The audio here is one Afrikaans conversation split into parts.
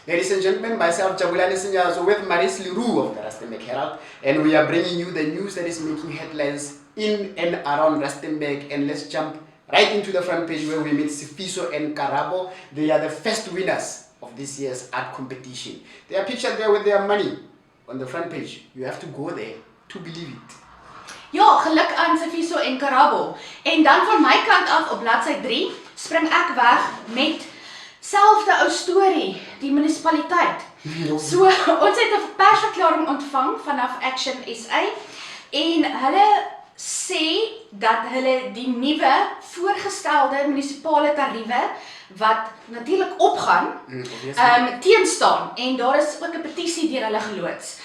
Ladies and gentlemen, myself Jabulani Sinyazo with Maris Leroux of the Rustenburg Herald, and we are bringing you the news that is making headlines in and around Rustenburg. And let's jump right into the front page where we meet Sifiso and Karabo. They are the first winners of this year's art competition. They are pictured there with their money on the front page. You have to go there to believe it. Ja, geluk aan Sifiso en Karabo. En dan van my kant af op bladsy 3 spring ek weg met selfde ou storie, die munisipaliteit. So ons het 'n persverklaring ontvang vanaf Action SA en hulle sê dat hulle die nuwe voorgestelde munisipale tariewe wat natuurlik opgaan, teenstaan en daar is ook 'n petisie deur hulle geloods.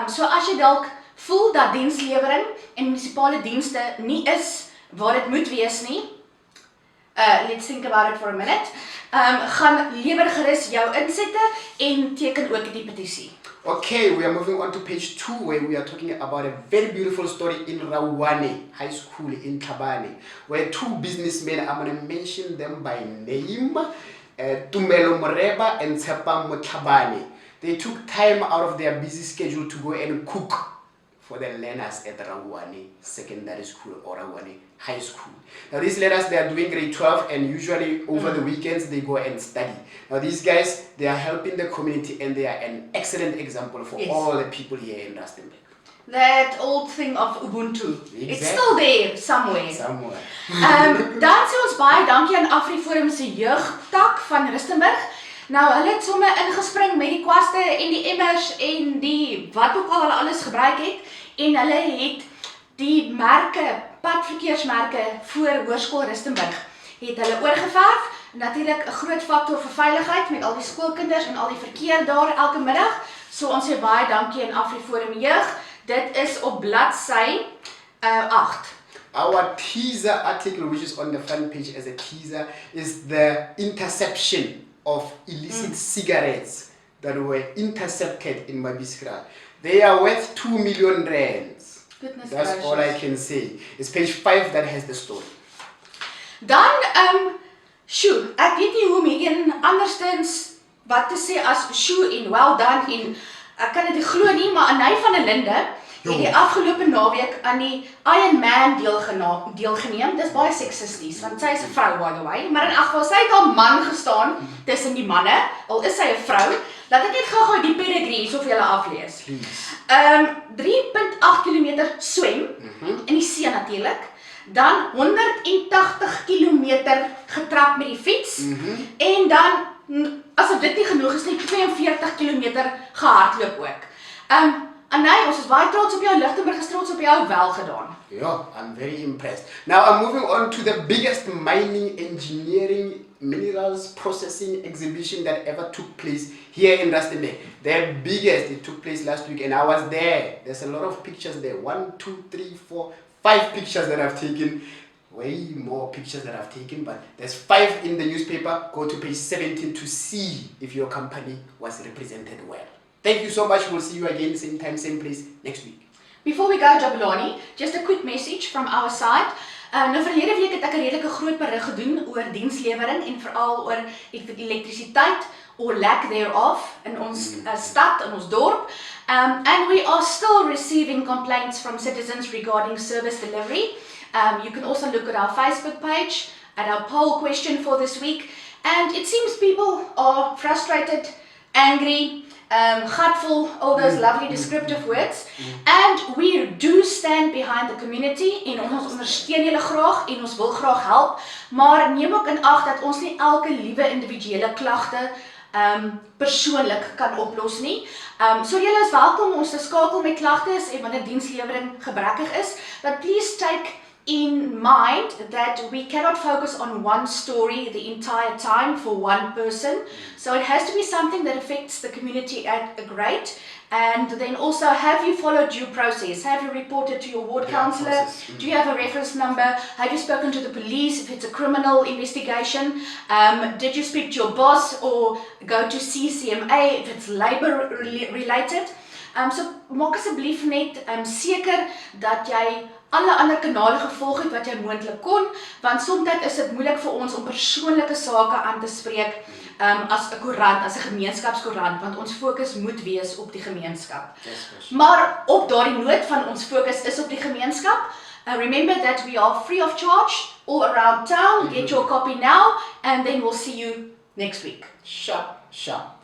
So as jy dalk voel dat dienslewering en munisipale dienste nie is waar dit moet wees nie, let's think about it for a minute. Gaan lewer gerus jou insette en teken ook die petisie. Okay, we are moving on to page 2 where we are talking about a very beautiful story in Rawane High School in Tlhabane, where two businessmen, I'm going to mention them by name, Tumelo Moreba and Tsepa Motlhabane. They took time out of their busy schedule to go and cook for the learners at Rawane Secondary School or Rawane High School. Now these learners, they are doing grade 12 and usually over the weekends they go and study. Now these guys, they are helping the community and they are an excellent example for all the people here in Rustenburg. That old thing of Ubuntu. Exactly. It's still there somewhere. Dan sê ons baie dankie aan AfriForum se jeugtak van Rustenburg. Nou, hulle het sommer ingespring met die kwaste en die emmers en die wat ook al hulle alles gebruik het en hulle het die merke, padverkeersmerke voor Hoërskool Rustenburg het hulle oorgeverf. Natuurlik 'n groot faktor vir veiligheid met al die skoolkinders en al die verkeer daar elke middag. So ons sê baie dankie aan AfriForum Jeug. Dit is op bladsy 8. Our teaser article, which is on the front page as a teaser, is the interception of illicit cigarettes that were intercepted in Mabiskra. They are worth 2 million rands. Goodness That's gracious. all I can say. It's page 5 that has the story. Dan, ek weet nie hoe Megan anderstens wat te sê as en well done en ek kan dit nie glo nie, maar Anay van der Linde het die afgelope naweek aan die Iron Man deelgeneem. Dis baie seksisties, want sy is 'n vrou by the way, maar in elk geval sy het haar man gestaan tussen die manne, al is sy 'n vrou. Laat ek net gou-gou die pedigree so vir julle aflees. 3.8 km swem in die see natuurlik. Dan 180 km getrap met die fiets en dan asof dit nie genoeg is nie, 42 km gehardloop ook. Anay, ons is baie trots op jou, Lichtenburg is trots op jou, wel gedaan. Yeah, I'm very impressed. Now I'm moving on to the biggest mining, engineering, minerals processing exhibition that ever took place here in Rustenburg. The biggest, it took place last week and I was there. There's a lot of pictures there. 1, 2, 3, 4, 5 pictures that I've taken. Way more pictures that I've taken, but there's 5 in the newspaper. Go to page 17 to see if your company was represented well. Thank you so much. We'll see you again, same time, same place, next week. Before we go, Jabulani, just a quick message from our side. Nou verlede week het ek 'n redelike groot berig gedoen oor dienslewering en veral oor elektrisiteit or lack thereof in ons stad, in ons dorp. And we are still receiving complaints from citizens regarding service delivery. You can also look at our Facebook page, at our poll question for this week. And it seems people are frustrated, angry, gutful, all those lovely descriptive words. And we do stand behind the community en ons ondersteun julle graag en ons wil graag help, maar neem ook in ag dat ons nie elke liewe individuele klagte persoonlik kan oplos nie. So julle is welkom ons te skakel met klagtes en wanneer dienslewering gebrekkig is, but please take in mind that we cannot focus on one story the entire time for one person. So it has to be something that affects the community at a great. And then also, have you followed due process? Have you reported to your ward councillor? Do you have a reference number? Have you spoken to the police if it's a criminal investigation? Did you speak to your boss or go to CCMA if it's labor related? So maak asseblief net seker dat jy alle ander kanale gevolg het wat jy moontlik kon, want soms is dit moeilik vir ons om persoonlike sake aan te spreek as 'n koerant, as 'n gemeenskapskoerant, want ons fokus moet wees op die gemeenskap. Maar op daardie noot van ons fokus is op die gemeenskap. Remember that we are free of charge all around town. Get your copy now and then we'll see you next week. Sharp, sharp.